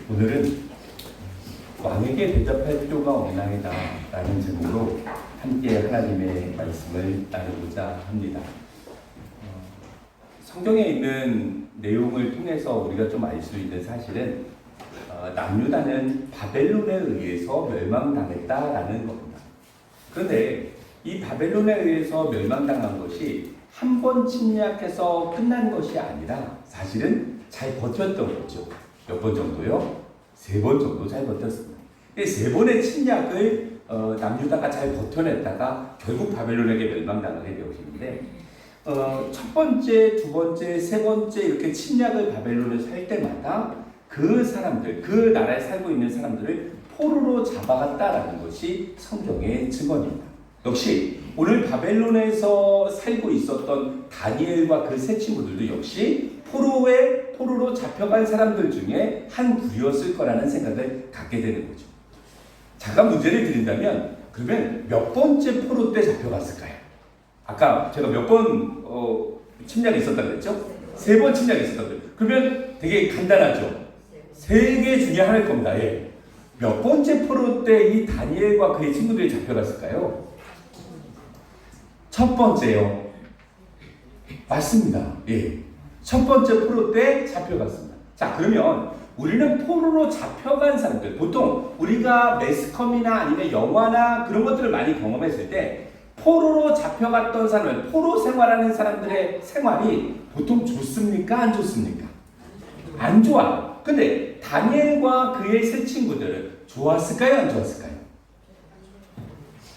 오늘은 왕에게 대접할 필요가 없나이다 라는 제목으로 함께 하나님의 말씀을 나누고자 합니다. 성경에 있는 내용을 통해서 우리가 좀 알 수 있는 사실은 남유다는 바벨론에 의해서 멸망당했다라는 겁니다. 그런데 이 바벨론에 의해서 멸망당한 것이 한 번 침략해서 끝난 것이 아니라 사실은 잘 버텼던 거죠. 몇 번 정도요? 3번 정도 잘 버텼습니다. 3번의 침략을 남유다가 잘 버텨냈다가 결국 바벨론에게 멸망당하게 되었는데 첫 번째, 두 번째, 세 번째 이렇게 침략을 바벨론에서 할 때마다 그 사람들, 그 나라에 살고 있는 사람들을 포로로 잡아갔다라는 것이 성경의 증언입니다. 역시 오늘 바벨론에서 살고 있었던 다니엘과 그 세 친구들도 역시 포로로 잡혀간 사람들 중에 한 부류였을 거라는 생각을 갖게 되는 거죠. 잠깐 문제를 드린다면 그러면 몇 번째 포로 때 잡혀갔을까요? 아까 제가 몇 번 침략이 있었다고 그랬죠? 3번 침략이 있었다고 그랬죠. 그러면 되게 간단하죠? 3개 중에 하나일 겁니다. 예. 몇 번째 포로 때 이 다니엘과 그의 친구들이 잡혀갔을까요? 첫 번째요. 맞습니다. 예. 첫 번째 포로 때 잡혀갔습니다. 자, 그러면 우리는 포로로 잡혀간 사람들, 보통 우리가 매스컴이나 아니면 영화나 그런 것들을 많이 경험했을 때 포로로 잡혀갔던 사람들, 포로 생활하는 사람들의 생활이 보통 좋습니까? 안 좋습니까? 안 좋아요. 근데 다니엘과 그의 세 친구들은 좋았을까요? 안 좋았을까요?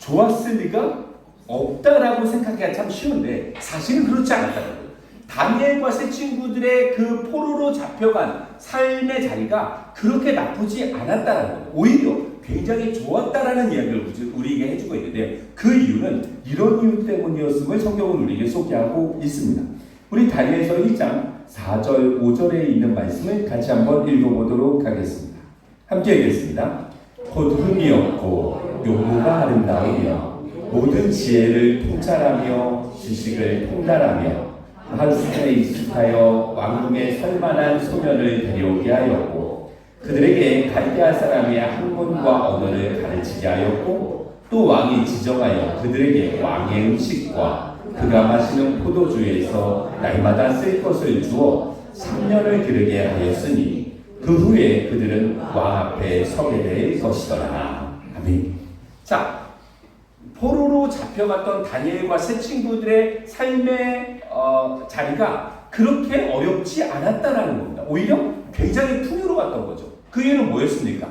좋았을 리가 없다라고 생각하기가 참 쉬운데 사실은 그렇지 않았다는 거예요. 다니엘과 세 친구들의 그 포로로 잡혀간 삶의 자리가 그렇게 나쁘지 않았다는 거예요. 오히려 굉장히 좋았다라는 이야기를 우리에게 해주고 있는데 그 이유는 이런 이유 때문이었음을 성경은 우리에게 소개하고 있습니다. 우리 다니엘서 1장 4절 5절에 있는 말씀을 같이 한번 읽어보도록 하겠습니다. 함께 읽겠습니다. 곧 흠이 없고 용모가 아름다우며 모든 지혜를 통찰하며 지식을 통달하며 한 수준에 익숙하여 왕궁에 설만한 소년을 데려오게 하였고 그들에게 갈대아 사람의 학문과 언어를 가르치게 하였고 또 왕이 지정하여 그들에게 왕의 음식과 그가 마시는 포도주에서 날마다 쓸 것을 주어 3년을 기르게 하였으니 그 후에 그들은 왕 앞에 서게 될 것이더라. 아멘. 자, 포로로 잡혀갔던 다니엘과 세 친구들의 삶의 자리가 그렇게 어렵지 않았다라는 겁니다. 오히려 굉장히 풍요로웠던 거죠. 그 이유는 뭐였습니까?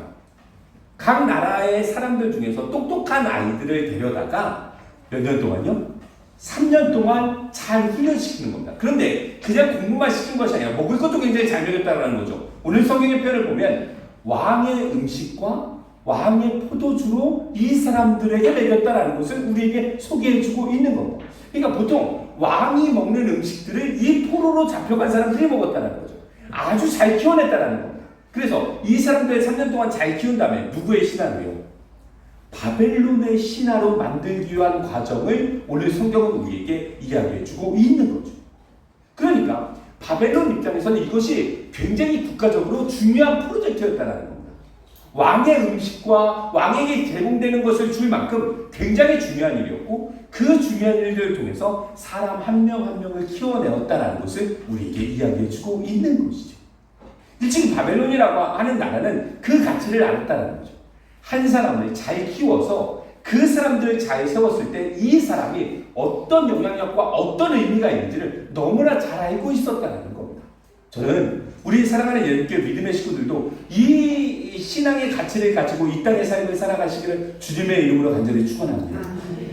각 나라의 사람들 중에서 똑똑한 아이들을 데려다가 몇 년 동안요? 3년 동안 잘 훈련시키는 겁니다. 그런데 그냥 공부만 시킨 것이 아니라 먹을 것도 굉장히 잘 먹였다는 거죠. 오늘 성경의 표현을 보면 왕의 음식과 왕의 포도주로 이 사람들에게 먹였다라는 것을 우리에게 소개해주고 있는 겁니다. 그러니까 보통 왕이 먹는 음식들을 이 포로로 잡혀간 사람들이 먹었다는 거죠. 아주 잘 키워냈다는 겁니다. 그래서 이 사람들을 3년 동안 잘 키운 다음에 누구의 신하로요? 바벨론의 신하로 만들기 위한 과정을 오늘 성경은 우리에게 이야기해주고 있는 거죠. 그러니까 바벨론 입장에서는 이것이 굉장히 국가적으로 중요한 프로젝트였다는 겁니다. 왕의 음식과 왕에게 제공되는 것을 줄 만큼 굉장히 중요한 일이었고 그 중요한 일들을 통해서 사람 한 명 한 명을 키워내었다는 것을 우리에게 이야기해주고 있는 것이죠. 지금 바벨론이라고 하는 나라는 그 가치를 알았다는 거죠. 한 사람을 잘 키워서 그 사람들을 잘 세웠을 때 이 사람이 어떤 영향력과 어떤 의미가 있는지를 너무나 잘 알고 있었다는 겁니다. 저는 우리 사랑하는 예수교 믿음의 식구들도 이 신앙의 가치를 가지고 이 땅의 삶을 살아가시기를 주님의 이름으로 간절히 축원합니다.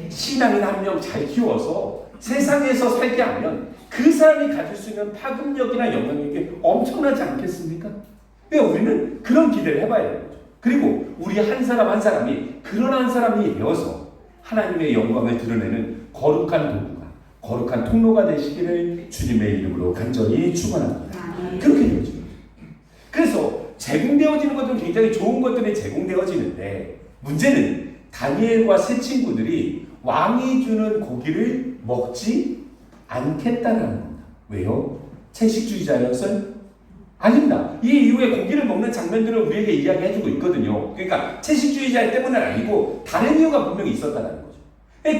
신앙인 한 명 잘 키워서 세상에서 살게 하면 그 사람이 가질 수 있는 파급력이나 영향력이 엄청나지 않겠습니까? 그러니까 우리는 그런 기대를 해봐야 되는 거죠. 그리고 우리 한 사람 한 사람이 그런 한 사람이 되어서 하나님의 영광을 드러내는 거룩한 도구가, 거룩한 통로가 되시기를 주님의 이름으로 간절히 축원합니다. 그렇게 되죠. 그래서 제공되어지는 것들은 굉장히 좋은 것들이 제공되어지는데 문제는 다니엘과 세 친구들이 왕이 주는 고기를 먹지 않겠다는 겁니다. 왜요? 채식주의자였어요? 아닙니다. 이 이후에 고기를 먹는 장면들을 우리에게 이야기해주고 있거든요. 그러니까 채식주의자 때문은 아니고 다른 이유가 분명히 있었다는 거죠.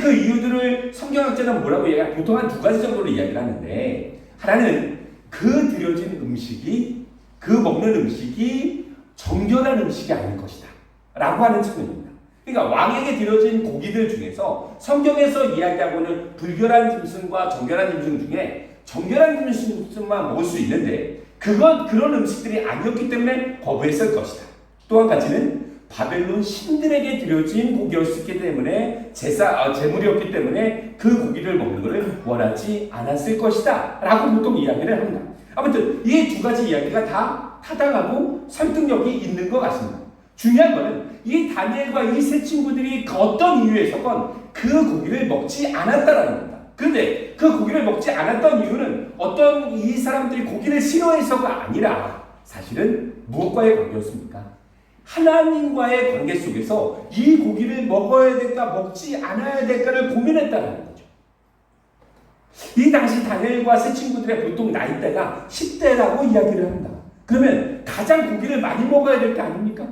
그 이유들을 성경학자는 뭐라고 얘기해요? 보통 한 두 가지 정도로 이야기를 하는데, 하나는 그 드려진 음식이, 그 먹는 음식이 정결한 음식이 아닐 것이다 라고 하는 측면입니다. 그러니까 왕에게 드려진 고기들 중에서 성경에서 이야기하고는 불결한 짐승과 정결한 짐승 중에 정결한 짐승만 먹을 수 있는데, 그런 음식들이 아니었기 때문에 거부했을 것이다. 또 한 가지는 바벨론 신들에게 드려진 고기였기 때문에 제물이었기 때문에 그 고기를 먹는 것을 원하지 않았을 것이다 라고 보통 이야기를 합니다. 아무튼 이 두 가지 이야기가 다 타당하고 설득력이 있는 것 같습니다. 중요한 것은 이 다니엘과 이 세 친구들이 어떤 이유에서건 그 고기를 먹지 않았다라는 겁니다. 그런데 그 고기를 먹지 않았던 이유는 어떤 이 사람들이 고기를 싫어해서가 아니라 사실은 무엇과의 관계였습니까? 하나님과의 관계 속에서 이 고기를 먹어야 될까 먹지 않아야 될까를 고민했다는 거죠. 이 당시 다니엘과 세 친구들의 보통 나이대가 10대라고 이야기를 합니다. 그러면 가장 고기를 많이 먹어야 될 게 아닙니까?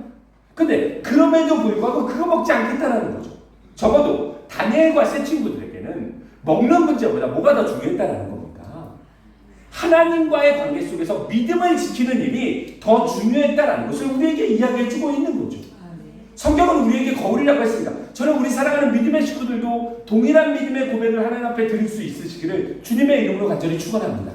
근데 그럼에도 불구하고 그거 먹지 않겠다는 거죠. 적어도 다니엘과 세 친구들에게는 먹는 문제보다 뭐가 더 중요했다는 겁니까? 하나님과의 관계 속에서 믿음을 지키는 일이 더 중요했다는 것을 우리에게 이야기해주고 있는 거죠. 성경은 우리에게 거울이라고 했습니다. 저는 우리 사랑하는 믿음의 식구들도 동일한 믿음의 고백을 하나님 앞에 드릴 수 있으시기를 주님의 이름으로 간절히 축원합니다.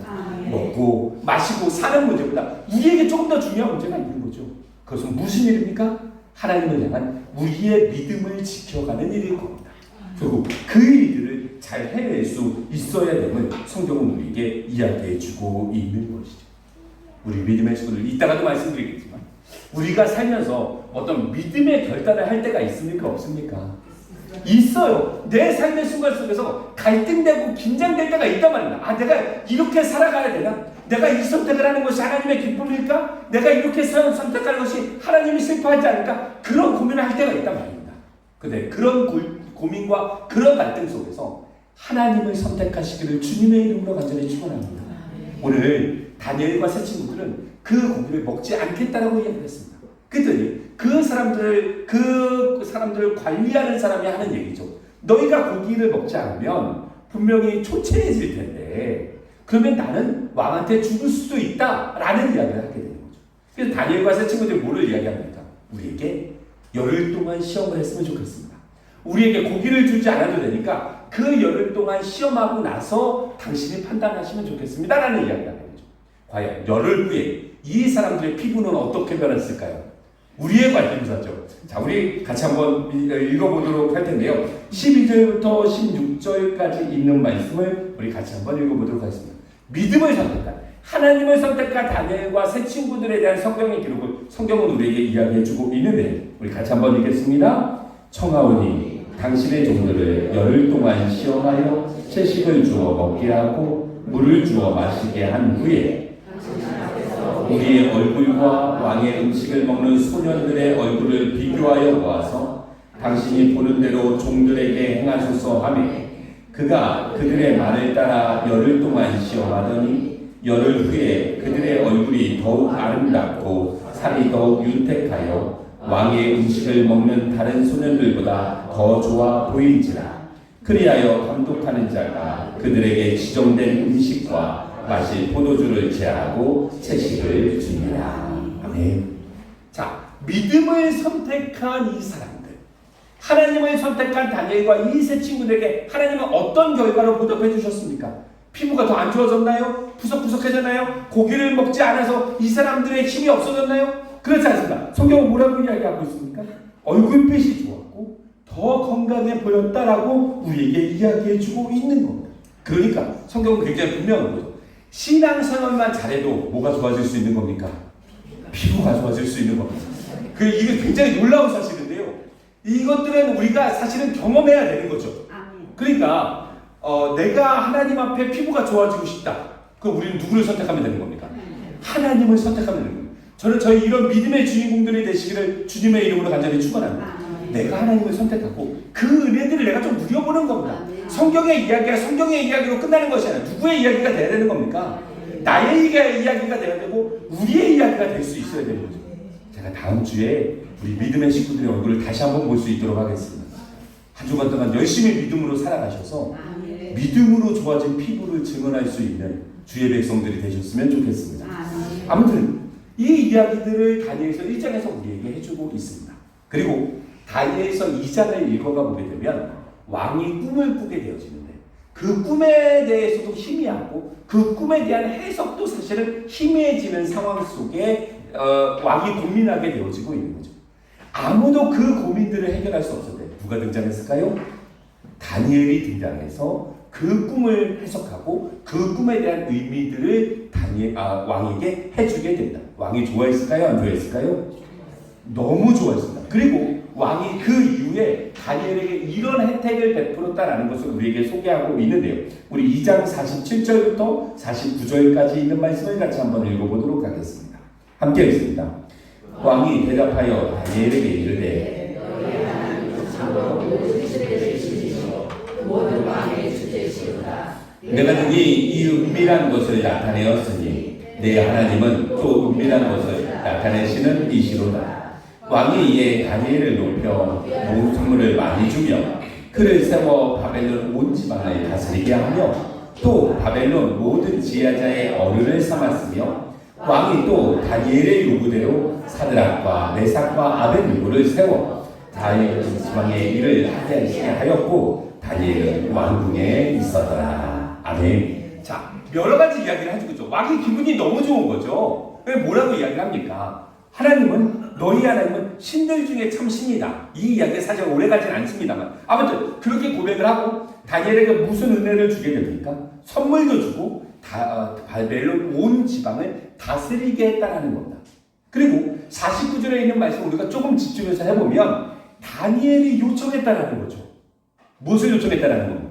먹고 마시고 사는 문제보다 우리에게 조금 더 중요한 문제가 있는 거죠. 그것은 무슨 일입니까? 하나님을 향한 우리의 믿음을 지켜가는 일일 겁니다. 결국 그 일들을 잘 해낼 수 있어야 됨을 성경은 우리에게 이야기해주고 있는 것이죠. 우리 믿음의 식구들, 이따가도 말씀드리겠지만 우리가 살면서 어떤 믿음의 결단을 할 때가 있습니까? 없습니까? 있어요. 내 삶의 순간 속에서 갈등되고 긴장될 때가 있단 말입니다. 내가 이렇게 살아가야 되나? 내가 이 선택을 하는 것이 하나님의 기쁨일까? 내가 이렇게 선택하는 것이 하나님이 슬퍼하지 않을까? 그런 고민을 할 때가 있단 말입니다. 근데 그런 고민과 그런 갈등 속에서 하나님을 선택하시기를 주님의 이름으로 간절히 축원합니다. 오늘 다니엘과 세 친구들은 그 고기를 먹지 않겠다라고 이야기했습니다. 그랬더니 그 사람들을 관리하는 사람이 하는 얘기죠. 너희가 고기를 먹지 않으면 분명히 초췌해질 텐데 그러면 나는 왕한테 죽을 수도 있다라는 이야기를 하게 되는 거죠. 그래서 다니엘과 세 친구들이 뭐를 이야기합니까? 우리에게 열흘 동안 시험을 했으면 좋겠습니다. 우리에게 고기를 주지 않아도 되니까 그 열흘 동안 시험하고 나서 당신이 판단하시면 좋겠습니다 라는 이야기가 되는 거죠. 과연 열흘 후에 이 사람들의 피부는 어떻게 변했을까요? 우리의 관심사죠. 자, 우리 같이 한번 읽어보도록 할 텐데요. 12절부터 16절까지 있는 말씀을 우리 같이 한번 읽어보도록 하겠습니다. 믿음을 선택한, 하나님을 선택한 다니엘과 세 친구들에 대한 성경의 기록을 성경은 우리에게 이야기해주고 있는데 우리 같이 한번 읽겠습니다. 청하오니 당신의 종들을 열흘 동안 시험하여 채식을 주어 먹게 하고 물을 주어 마시게 한 후에 우리의 얼굴과 왕의 음식을 먹는 소년들의 얼굴을 비교하여 보아서 당신이 보는 대로 종들에게 행하소서 하며 그가 그들의 말을 따라 열흘 동안 시험하더니 열흘 후에 그들의 얼굴이 더욱 아름답고 살이 더욱 윤택하여 왕의 음식을 먹는 다른 소년들보다 더 좋아 보인지라. 그리하여 감독하는 자가 그들에게 지정된 음식과 마실 포도주를 제하고 채식을 줍니다. 아멘. 자, 믿음을 선택한 이 사람들, 하나님을 선택한 다니엘과 이 세 친구들에게 하나님은 어떤 결과를 보답해 주셨습니까? 피부가 더 안 좋아졌나요? 푸석푸석해졌나요? 고기를 먹지 않아서 이 사람들의 힘이 없어졌나요? 그렇지 않습니다. 성경은 뭐라고 이야기하고 있습니까? 얼굴빛이 좋았고 더 건강해 보였다라고 우리에게 이야기해주고 있는 겁니다. 그러니까 성경은 굉장히 분명한 거죠. 신앙생활만 잘해도 뭐가 좋아질 수 있는 겁니까? 피부가 좋아질 수 있는 겁니다. 이게 굉장히 놀라운 사실인데요. 이것들은 우리가 사실은 경험해야 되는 거죠. 그러니까 내가 하나님 앞에 피부가 좋아지고 싶다. 그럼 우리는 누구를 선택하면 되는 겁니까? 하나님을 선택하면 되는 겁니다. 저는 저희 이런 믿음의 주인공들이 되시기를 주님의 이름으로 간절히 축원합니다. 내가 하나님을 선택하고 그 은혜들을 내가 좀 누려보는 겁니다. 성경의 이야기가 성경의 이야기로 끝나는 것이 아니라 누구의 이야기가 돼야 되는 겁니까? 나의 이야기가 돼야 되고 우리의 이야기가 될 수 있어야 되는 거죠. 제가 다음 주에 우리 믿음의 식구들의 얼굴을 다시 한번 볼 수 있도록 하겠습니다. 한 주간 동안 열심히 믿음으로 살아가셔서 믿음으로 좋아진 피부를 증언할 수 있는 주의 백성들이 되셨으면 좋겠습니다. 아무튼 이 이야기들을 다니엘서 1장에서 우리에게 해주고 있습니다. 그리고 다니엘서 2장을 읽어가 보게 되면 왕이 꿈을 꾸게 되어지는데 그 꿈에 대해서도 희미하고 그 꿈에 대한 해석도 사실은 희미해지는 상황 속에 왕이 고민하게 되어지고 있는 거죠. 아무도 그 고민들을 해결할 수 없을 때 누가 등장했을까요? 다니엘이 등장해서 그 꿈을 해석하고 그 꿈에 대한 의미들을 왕에게 해주게 된다. 왕이 좋아했을까요? 안 좋아했을까요? 너무 좋아했습니다. 그리고 왕이 그 이후에 다니엘에게 이런 혜택을 베풀었다라는 것을 우리에게 소개하고 있는데요. 우리 2장 47절부터 49절까지 있는 말씀을 같이 한번 읽어보도록 하겠습니다. 함께 읽습니다. 왕이 대답하여 다니엘에게 이르되 내가 능히 이 은밀한 것을 나타내었으니 내 하나님은 또 은밀한 것을 나타내시는 이시로다. 왕이 이에 다니엘을 높여 농수물을 많이 주며 그를 세워 바벨론 온 지방을 다스리게 하며 또 바벨론 모든 지하자의 어른을 삼았으며 왕이 또 다니엘의 요구대로 사드락과 메삭과 아벳느고를 세워 다니엘 지방의 일을 하게 하였고 다니엘은 왕궁에 있었더라. 아멘. 자, 여러 가지 이야기를 해주고 있죠. 왕이 기분이 너무 좋은 거죠. 왜 뭐라고 이야기를 합니까? 너희 하나님은 신들 중에 참 신이다. 이 이야기가 사실 오래가진 않습니다만 아무튼 그렇게 고백을 하고 다니엘에게 무슨 은혜를 주게 됩니까? 선물도 주고 바벨론 온 지방을 다스리게 했다는 겁니다. 그리고 49절에 있는 말씀 우리가 조금 집중해서 해보면 다니엘이 요청했다는 거죠. 무엇을 요청했다는 겁니까?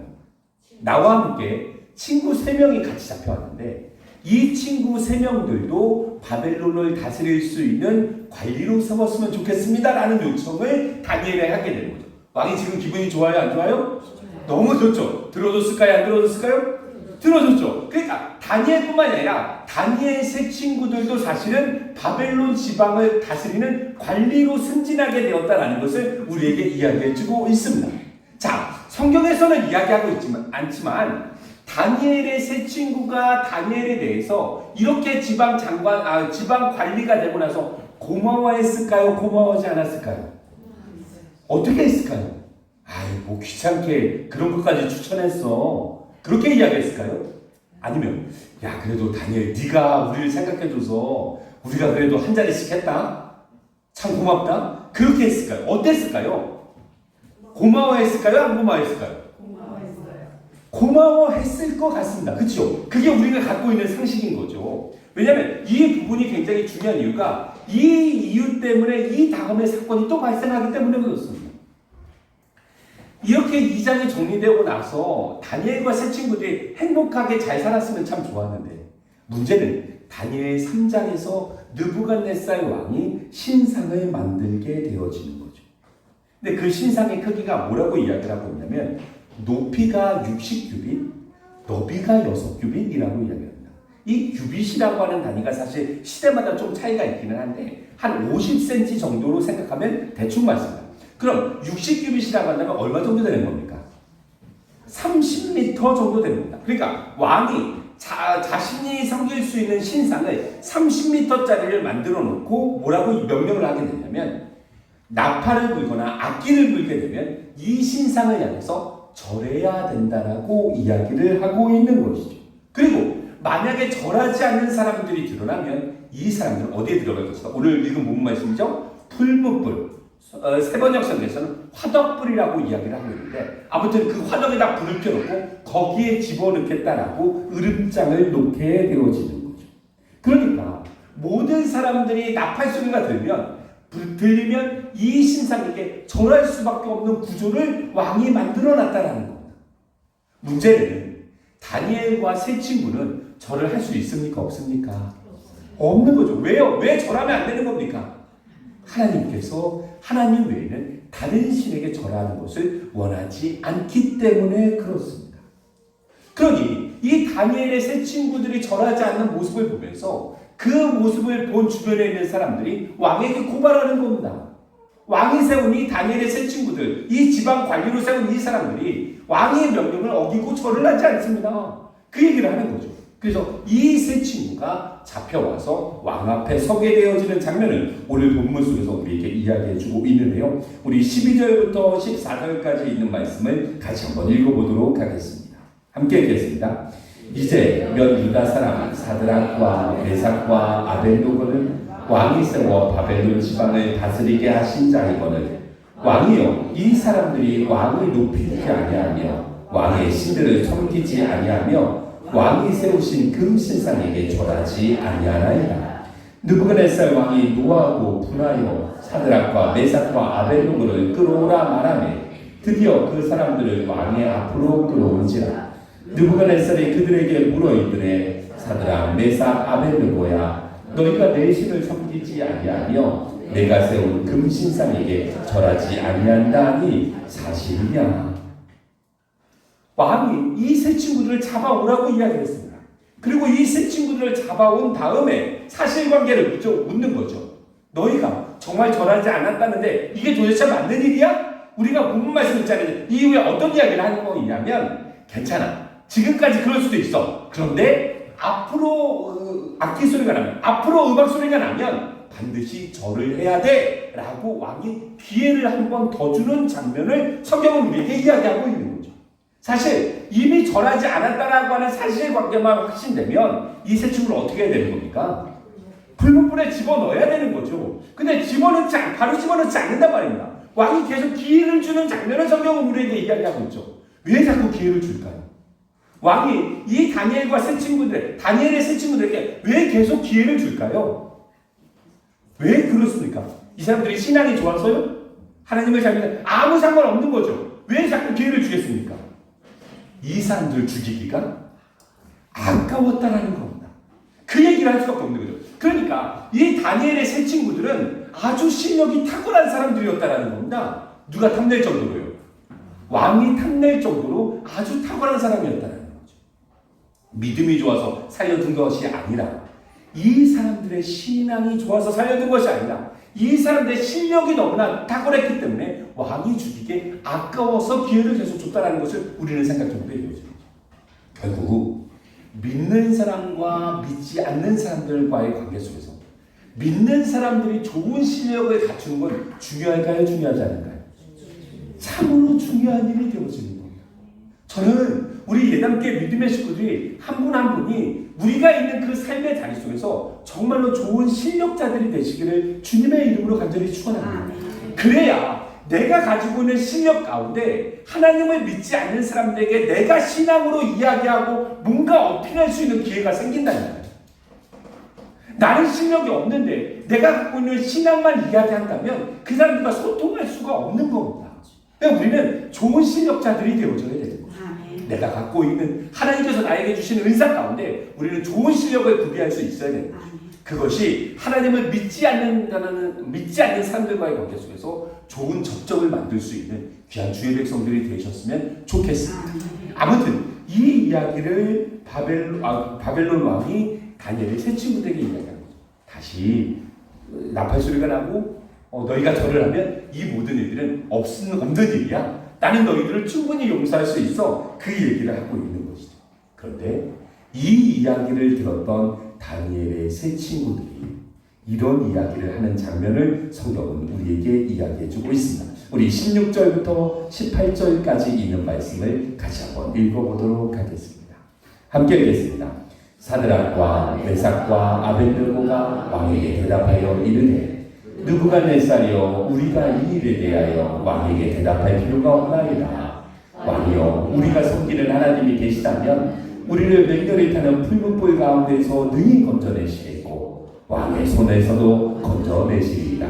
나와 함께 친구 3명이 같이 잡혀왔는데 이 친구 3명들도 바벨론을 다스릴 수 있는 관리로 세웠으면 좋겠습니다 라는 요청을 다니엘에 하게 되는 거죠. 왕이 지금 기분이 좋아요? 안 좋아요? 너무 좋죠. 들어줬을까요? 안 들어줬을까요? 들어줬죠. 그러니까 다니엘뿐만 아니라 다니엘 세 친구들도 사실은 바벨론 지방을 다스리는 관리로 승진하게 되었다는 것을 우리에게 이야기해주고 있습니다. 자, 성경에서는 이야기하고 않지만 다니엘의 세 친구가 다니엘에 대해서 이렇게 지방 관리가 되고 나서 고마워했을까요? 고마워하지 않았을까요? 어떻게 했을까요? 뭐 귀찮게 그런 것까지 추천했어. 그렇게 이야기했을까요? 아니면 야 그래도 다니엘 네가 우리를 생각해줘서 우리가 그래도 한 자리씩 했다. 참 고맙다. 그렇게 했을까요? 어땠을까요? 고마워했을까요? 안 고마워했을까요? 고마워했을 것 같습니다. 그렇죠? 그게 우리가 갖고 있는 상식인 거죠. 왜냐하면 이 부분이 굉장히 중요한 이유가 이 이유 때문에 이 다음에 사건이 또 발생하기 때문에 그렇습니다. 이렇게 2장이 정리되고 나서 다니엘과 세 친구들이 행복하게 잘 살았으면 참 좋았는데 문제는 다니엘 3장에서 느부갓네살 왕이 신상을 만들게 되어지는 거죠. 근데 그 신상의 크기가 뭐라고 이야기를 하고 있냐면 높이가 60규빗, 너비가 6규빗이라고 이야기합니다. 이 규빗이라고 하는 단위가 사실 시대마다 좀 차이가 있기는 한데 한 50cm 정도로 생각하면 대충 맞습니다. 그럼 60규빗이라고 한다면 얼마 정도 되는 겁니까? 30m 정도 되는 겁니다. 그러니까 왕이 자신이 섬길 수 있는 신상을 30m짜리를 만들어 놓고 뭐라고 명령을 하게 되냐면 나팔을 불거나 악기를 불게 되면 이 신상을 향해서 절해야 된다라고 이야기를 하고 있는 것이죠. 그리고 만약에 절하지 않는 사람들이 드러나면 이 사람들은 어디에 들어갈 것이다? 오늘 읽은 본문 말씀이죠. 풀무불. 세번역성에서는 화덕불이라고 이야기를 하고 있는데 아무튼 그 화덕에다 불을 켜놓고 거기에 집어넣겠다라고 으름장을 놓게 되어지는 거죠. 그러니까 모든 사람들이 나팔 소리가 들리면 이 신상에게 절할 수밖에 없는 구조를 왕이 만들어놨다는 겁니다. 문제는 다니엘과 세 친구는 절을 할 수 있습니까? 없습니까? 없는 거죠. 왜요? 왜 절하면 안 되는 겁니까? 하나님께서 하나님 외에는 다른 신에게 절하는 것을 원하지 않기 때문에 그렇습니다. 그러니 이 다니엘의 세 친구들이 절하지 않는 모습을 보면서 그 모습을 본 주변에 있는 사람들이 왕에게 고발하는 겁니다. 왕이 세운 이 다니엘의 세 친구들, 이 지방 관리로 세운 이 사람들이 왕의 명령을 어기고 절을 하지 않습니다. 그 얘기를 하는 거죠. 그래서 이 세 친구가 잡혀와서 왕 앞에 서게 되어지는 장면을 오늘 본문 속에서 우리에게 이야기해주고 있는데요. 우리 12절부터 14절까지 있는 말씀을 같이 한번 읽어보도록 하겠습니다. 함께 읽겠습니다. 이제 몇 유다 사람 사드락과 메삭과 아벨노고는 왕이 세워 바벨론 지방을 다스리게 하신 자이거늘 왕이여 이 사람들이 왕을 높이지 아니하며 왕의 신들을 섬기지 아니하며 왕이 세우신 금신상에게 절하지 아니하나이다. 느부갓네살 왕이 노하고 분하여 사드락과 메삭과 아벨노고를 끌어오라 말하며 드디어 그 사람들을 왕의 앞으로 끌어온지라. 느부갓네살이 그들에게 물어 이르되 사드락 메삭 아벨노고야 너희가 내 신을 섬기지 아니하며 내가 세운 금신상에게 절하지 아니한다니 사실이냐. 왕이 이 세 친구들을 잡아오라고 이야기했습니다. 그리고 이 세 친구들을 잡아온 다음에 사실관계를 묻는 거죠. 너희가 정말 절하지 않았다는데 이게 도대체 맞는 일이야? 우리가 본문 말씀 있잖아요. 이후에 어떤 이야기를 하는 거냐면 괜찮아. 지금까지 그럴 수도 있어. 그런데 앞으로 악기 소리가 나면, 앞으로 음악 소리가 나면 반드시 절을 해야 돼 라고 왕이 기회를 한 번 더 주는 장면을 성경은 우리에게 이야기하고 있는 거죠. 사실 이미 절하지 않았다라고 하는 사실관계만 확신되면 이 세 친구를 어떻게 해야 되는 겁니까? 불문불에 집어넣어야 되는 거죠. 근데 바로 집어넣지 않는단 말입니다. 왕이 계속 기회를 주는 장면을 성경은 우리에게 이야기하고 있죠. 왜 자꾸 기회를 줄까요? 왕이 이 다니엘의 세 친구들에게 왜 계속 기회를 줄까요? 왜 그렇습니까? 이 사람들이 신앙이 좋아서요? 하나님을 잘 믿는 아무 상관없는 거죠. 왜 자꾸 기회를 주겠습니까? 이 사람들 죽이기가 아까웠다라는 겁니다. 그 얘기를 할 수밖에 없는 거죠. 그러니까 이 다니엘의 세 친구들은 아주 실력이 탁월한 사람들이었다라는 겁니다. 누가 탐낼 정도로요? 왕이 탐낼 정도로 아주 탁월한 사람이었다는 거죠. 믿음이 좋아서 살려둔 것이 아니라 이 사람들의 신앙이 좋아서 살려둔 것이 아니라 이 사람들의 실력이 너무나 탁월했기 때문에 왕이 죽이게 아까워서 기회를 계속 줬다는 것을 우리는 생각 좀 해야 되죠. 결국 믿는 사람과 믿지 않는 사람들과의 관계 속에서 믿는 사람들이 좋은 실력을 갖추는 건 중요할까요? 중요하지 않을까요? 참으로 중요한 일이 되어지는 겁니다. 저는 우리 예담교회 믿음의 식구들이 한 분 한 분이 우리가 있는 그 삶의 자리 속에서 정말로 좋은 실력자들이 되시기를 주님의 이름으로 간절히 축원합니다. 그래야 내가 가지고 있는 실력 가운데 하나님을 믿지 않는 사람들에게 내가 신앙으로 이야기하고 뭔가 어필할 수 있는 기회가 생긴다는 거예요. 나는 실력이 없는데 내가 갖고 있는 신앙만 이야기한다면 그 사람들과 소통할 수가 없는 겁니다. 그러니까 우리는 좋은 실력자들이 되어줘야 되는 거예요. 내가 갖고 있는 하나님께서 나에게 주신 은사 가운데 우리는 좋은 실력을 구비할 수 있어야 되는 거죠. 그것이 하나님을 믿지 않는 사람들과의 관계 속에서 좋은 접점을 만들 수 있는 귀한 주의 백성들이 되셨으면 좋겠습니다. 아무튼 이 이야기를 바벨론 왕이 다니엘의 세 친구들에게 이야기하는 거죠. 다시 나팔 소리가 나고 너희가 절을 하면 이 모든 일들은 없는 일이야. 나는 너희들을 충분히 용서할 수 있어. 그 얘기를 하고 있는 것이죠. 그런데 이 이야기를 들었던 다니엘의 세 친구들이 이런 이야기를 하는 장면을 성경은 우리에게 이야기해주고 있습니다. 우리 16절부터 18절까지 있는 말씀을 같이 한번 읽어보도록 하겠습니다. 함께 읽겠습니다. 사드락과 메삭과 아벨느고가 왕에게 대답하여 이르되 느부갓네살이여 우리가 이 일에 대하여 왕에게 대답할 필요가 없나이다. 왕이여 우리가 섬기는 하나님이 계시다면 우리를 맹렬히 타는 풀문불 가운데서 능히 건져내시겠고 왕의 손에서도 건져내시리이다.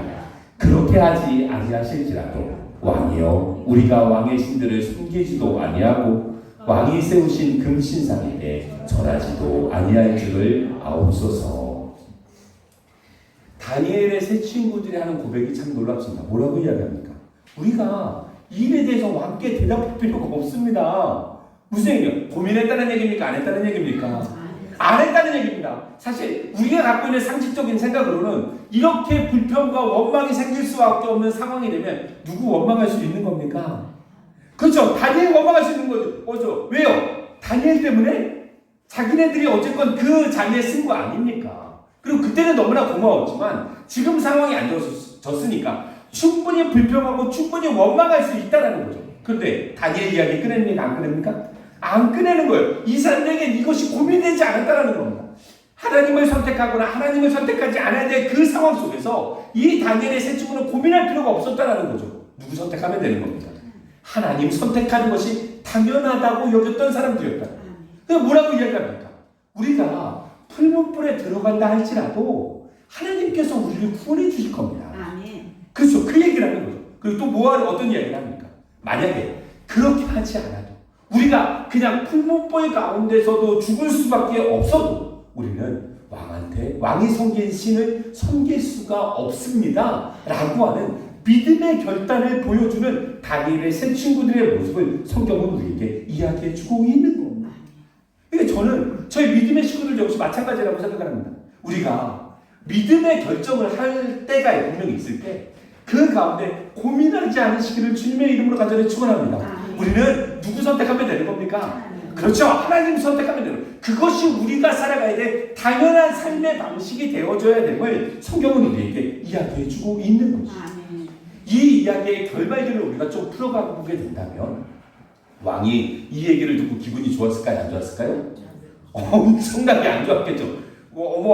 그렇게 하지 아니하실지라도 왕이여 우리가 왕의 신들을 숨기지도 아니하고 왕이 세우신 금신상에게 절하지도 아니할 줄을 아옵소서. 다니엘의 세 친구들이 하는 고백이 참 놀랍습니다. 뭐라고 이야기합니까? 우리가 이 일에 대해서 왕께 대답할 필요가 없습니다. 무슨 얘기예요? 고민했다는 얘기입니까? 안 했다는 얘기입니까? 안 했다는 얘기입니다. 사실 우리가 갖고 있는 상식적인 생각으로는 이렇게 불평과 원망이 생길 수밖에 없는 상황이 되면 누구 원망할 수 있는 겁니까? 그렇죠. 다니엘 원망할 수 있는 거죠. 왜요? 다니엘 때문에 자기네들이 어쨌건 그 자리에 쓴 거 아닙니까? 그리고 그때는 너무나 고마웠지만 지금 상황이 안 좋아졌으니까 충분히 불평하고 충분히 원망할 수 있다는 거죠. 그런데 다니엘 이야기 꺼냅니까? 안 꺼냅니까? 안 꺼내는 거예요. 이 사람들에게 이것이 고민되지 않았다는 겁니다. 하나님을 선택하거나 하나님을 선택하지 않아야 될 그 상황 속에서 이 다니엘의 세 친구는 고민할 필요가 없었다는 거죠. 누구 선택하면 되는 겁니다. 하나님 선택하는 것이 당연하다고 여겼던 사람들이었다. 그럼 뭐라고 이야기합니까? 우리가 풀문불에 들어간다 할지라도 하나님께서 우리를 구원해 주실 겁니다. 그렇죠. 그 얘기를 하는 거죠. 그리고 또 어떤 이야기를 합니까? 만약에 그렇게 하지 않아도 우리가 그냥 풀문불 가운데서도 죽을 수밖에 없어도 우리는 왕이 섬긴 신을 섬길 수가 없습니다. 라고 하는 믿음의 결단을 보여주는 다니엘의 세 친구들의 모습을 성경은 우리에게 이야기해주고 있는 겁니다. 그러니까 저는 저희 믿음의 친구들 역시 마찬가지라고 생각합니다. 우리가 믿음의 결정을 할 때가 분명히 있을 때 그 가운데 고민하지 않으시기를 주님의 이름으로 간절히 축원합니다. 우리는 누구 선택하면 되는 겁니까? 그렇죠. 하나님 선택하면 되는 거예요. 그것이 우리가 살아가야 될 당연한 삶의 방식이 되어줘야 됨을 성경은 우리에게 이야기해주고 있는 것이죠. 이 이야기의 결말들을 우리가 좀 풀어가보게 된다면 왕이 이 얘기를 듣고 기분이 좋았을까요? 안 좋았을까요? 엄청나게 안 좋았겠죠.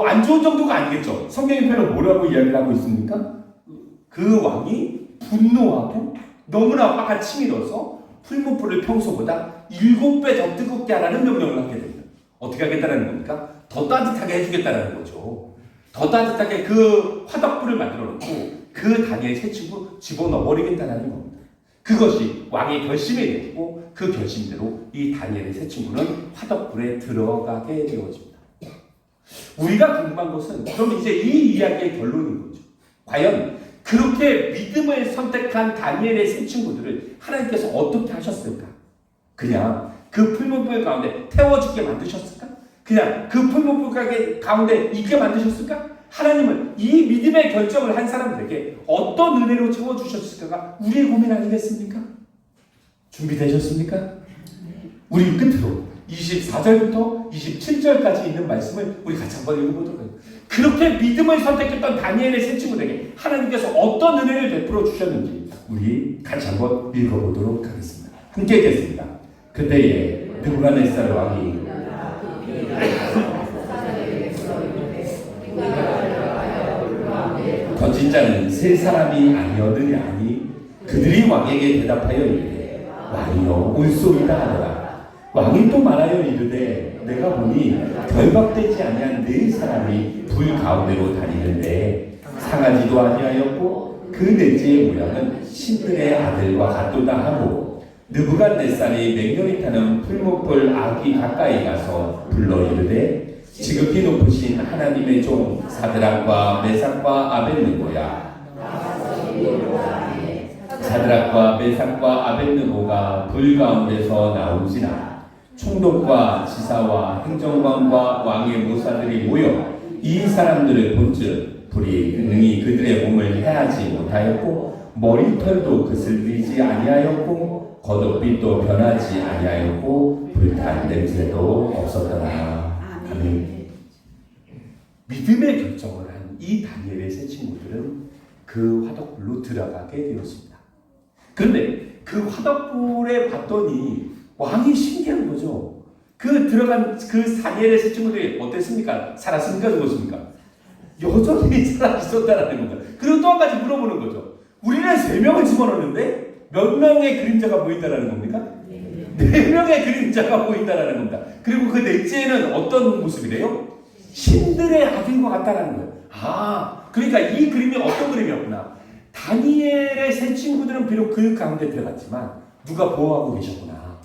안 좋은 정도가 아니겠죠. 성경의 표현은 뭐라고 이야기를 하고 있습니까? 그 왕이 분노하고 너무나 화가 치밀어서 풀무불을 평소보다 7배 더 뜨겁게 하라는 명령을 하게 됩니다. 어떻게 하겠다는 겁니까? 더 따뜻하게 해주겠다는 거죠. 더 따뜻하게 그 화덕불을 만들어 놓고 그 다니엘 세 친구 집어넣어 버리겠다는 겁니다. 그것이 왕의 결심이 되고 그 결심대로 이 다니엘의 세 친구는 화덕불에 들어가게 되어집니다. 우리가 궁금한 것은 그럼 이제 이 이야기의 결론인 거죠. 과연 그렇게 믿음을 선택한 다니엘의 세 친구들을 하나님께서 어떻게 하셨을까? 그냥 그 풀문불 가운데 태워 죽게 만드셨을까? 그냥 그 풀문불 가운데 있게 만드셨을까? 하나님은 이 믿음의 결정을 한 사람들에게 어떤 은혜로 채워주셨을까가 우리의 고민 아니겠습니까? 준비되셨습니까? 우리 끝으로 24절부터 27절까지 있는 말씀을 우리 같이 한번 읽어보도록 하겠습니다. 그렇게 믿음을 선택했던 다니엘의 세 친구들에게 하나님께서 어떤 은혜를 베풀어 주셨는지 우리 같이 한번 읽어보도록 하겠습니다. 함께 읽겠습니다. 그때에 느부갓네살 왕이 던진 자는 세 사람이 아니었느냐 하니 그들이 왕에게 대답하여 이르되 왕이여 올소이다 하더라. 왕이 또 말하여 이르되 내가 보니 결박되지 아니한 네 사람이 불 가운데로 다니는데 상하지도 아니하였고 그 넷째의 모양은 신들의 아들과 같도다 하고 느부갓네살이 맹렬히 타는 풀무불 아기 가까이 가서 불러 이르되 지극히 높으신 하나님의 종 사드락과 메삭과 아벳느고야. 사드락과 메삭과 아벳느고가 불 가운데서 나온지나 총독과 지사와 행정관과 왕의 모사들이 모여 이 사람들을 본즉 불이 능히 그들의 몸을 해하지 못하였고 머리털도 그슬리지 아니하였고 겉옷빛도 변하지 아니하였고 불탄 냄새도 없었더라. 아멘. 믿음의 결정을 한 이 다니엘의 세 친구들은 그 화덕불로 들어가게 되었습니다. 그런데 그 화덕불에 봤더니 왕이 신기한 거죠. 그 들어간 그 다니엘의 세 친구들이 어땠습니까? 살았습니까? 죽었습니까? 여전히 살아 있었다라는 겁니다. 그리고 또 한 가지 물어보는 거죠. 우리는 3명을 집어넣는데 몇 명의 그림자가 보인다라는 겁니까? 4명의 그림자가 보인다라는 겁니다. 그리고 그 넷째는 어떤 모습이래요? 신들의 아들과 같다라는 거예요. 그러니까 이 그림이 어떤 그림이었구나. 다니엘의 세 친구들은 비록 그 가운데 들어갔지만 누가 보호하고 계셨구나.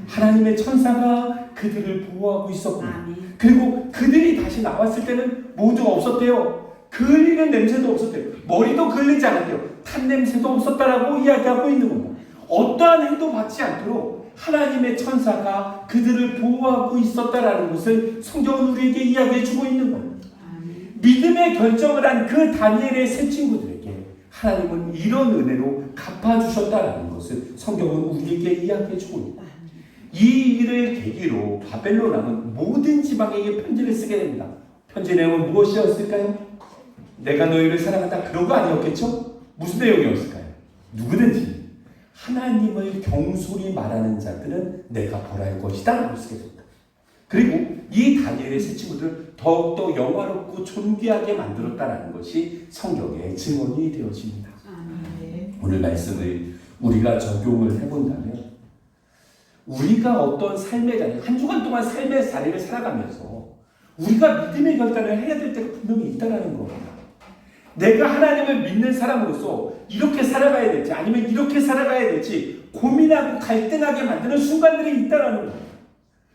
하나님의 천사가 그들을 보호하고 있었구나. 그리고 그들이 다시 나왔을 때는 모두가 없었대요. 그을리는 냄새도 없었대요. 머리도 그을리지 않았대요. 탄 냄새도 없었다라고 이야기하고 있는 겁니다. 어떠한 해도 받지 않도록 하나님의 천사가 그들을 보호하고 있었다라는 것을 성경은 우리에게 이야기해 주고 있는 겁니다. 믿음의 결정을 한 그 다니엘의 세 친구들에게 하나님은 이런 은혜로 갚아주셨다라는 것을 성경은 우리에게 이야기해 주고 있다. 이 일을 계기로 바벨론 왕은 모든 지방에게 편지를 쓰게 됩니다. 편지 내용은 무엇이었을까요? 내가 너희를 사랑한다, 그런 거 아니었겠죠? 무슨 내용이었을까요? 누구든지 하나님을 경솔히 말하는 자들은 내가 벌할 것이다 라고 쓰게 됩니다. 그리고 이 다니엘의 세 친구들을 더욱더 영화롭고 존귀하게 만들었다는 것이 성경의 증언이 되어집니다. 오늘 말씀을 우리가 적용을 해본다면 우리가 어떤 삶의 자리, 한 주간 동안 삶의 자리를 살아가면서 우리가 믿음의 결단을 해야 될 때가 분명히 있다는 겁니다. 내가 하나님을 믿는 사람으로서 이렇게 살아가야 될지 아니면 이렇게 살아가야 될지 고민하고 갈등하게 만드는 순간들이 있다는 겁니다.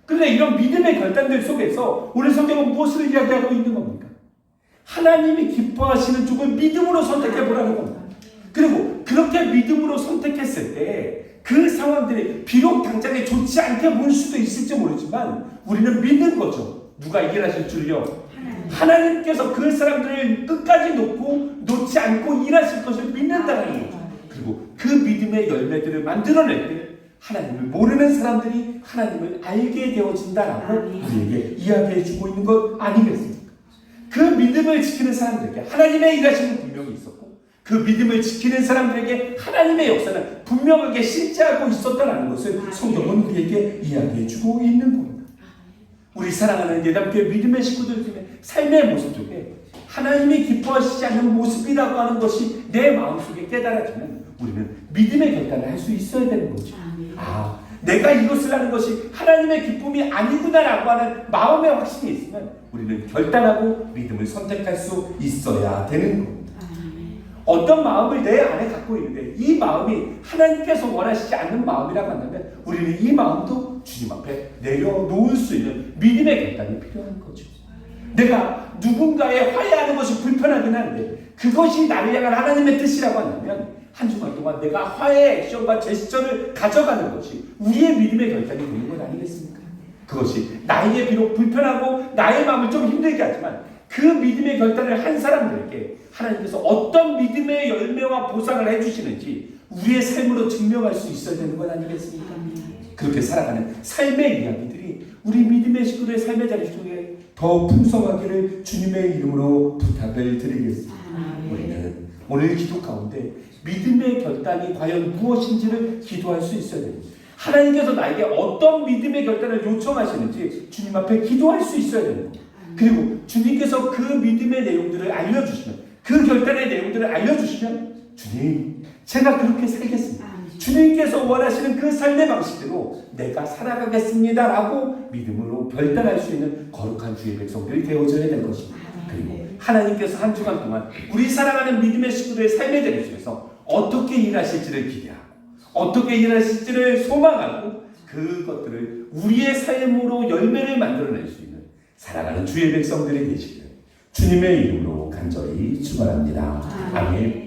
그런데 이런 믿음의 결단들 속에서 오늘 성경은 무엇을 이야기하고 있는 겁니까? 하나님이 기뻐하시는 쪽을 믿음으로 선택해 보라는 겁니다. 그리고 그렇게 믿음으로 선택했을 때 그 상황들이 비록 당장에 좋지 않게 보일 수도 있을지 모르지만 우리는 믿는 거죠. 누가 일하실 줄요? 하나님께서 그 사람들을 끝까지 놓지 않고 일하실 것을 믿는다는 거죠. 그리고 그 믿음의 열매들을 만들어낼 때 하나님을 모르는 사람들이 하나님을 알게 되어진다라고 우리에게 이야기해 주고 있는 것 아니겠습니까? 그 믿음을 지키는 사람들에게 하나님의 일하심은 분명히 있었고 그 믿음을 지키는 사람들에게 하나님의 역사는 분명하게 실제하고 있었다는 것을 성경은 우리에게 이야기해 주고 있는 겁니다. 우리 사랑하는 예담교회 믿음의 식구들 중에 삶의 모습 속에 하나님이 기뻐하시지 않는 모습이라고 하는 것이 내 마음속에 깨달아지면 우리는 믿음의 결단을 할 수 있어야 되는 거죠. 내가 이것을 하는 것이 하나님의 기쁨이 아니구나라고 하는 마음의 확신이 있으면 우리는 결단하고 믿음을 선택할 수 있어야 되는 겁니다. 어떤 마음을 내 안에 갖고 있는데 이 마음이 하나님께서 원하시지 않는 마음이라고 한다면 우리는 이 마음도 주님 앞에 내려놓을 수 있는 믿음의 결단이 필요한 거죠. 내가 누군가의 화해하는 것이 불편하긴 한데 그것이 나를 향한 하나님의 뜻이라고 한다면 한 주간 동안 내가 화해 액션과 제스처를 가져가는 것이 우리의 믿음의 결단이 되는 것 아니겠습니까? 그것이 나에게 비록 불편하고 나의 마음을 좀 힘들게 하지만 그 믿음의 결단을 한 사람들에게 하나님께서 어떤 믿음의 열매와 보상을 해주시는지 우리의 삶으로 증명할 수 있어야 되는 것 아니겠습니까? 그렇게 살아가는 삶의 이야기들이 우리 믿음의 식구들의 삶의 자리 속에 더 풍성하기를 주님의 이름으로 부탁을 드리겠습니다. 우리는 오늘 기도 가운데 믿음의 결단이 과연 무엇인지를 기도할 수 있어야 됩니다. 하나님께서 나에게 어떤 믿음의 결단을 요청하시는지 주님 앞에 기도할 수 있어야 됩니다. 그리고 주님께서 그 믿음의 내용들을 알려주시면 그 결단의 내용들을 알려주시면 주님 제가 그렇게 살겠습니다. 주님께서 원하시는 그 삶의 방식대로 내가 살아가겠습니다 라고 믿음으로 결단할 수 있는 거룩한 주의 백성들이 되어져야 될 것입니다. 그리고 하나님께서 한 주간 동안 우리 사랑하는 믿음의 식구들의 삶의 자리 속에서 어떻게 일하실지를 기대하고 어떻게 일하실지를 소망하고 그것들을 우리의 삶으로 열매를 만들어낼 수 있는 살아가는 주의 백성들이 되시기를 주님의 이름으로 간절히 축원합니다. 아멘.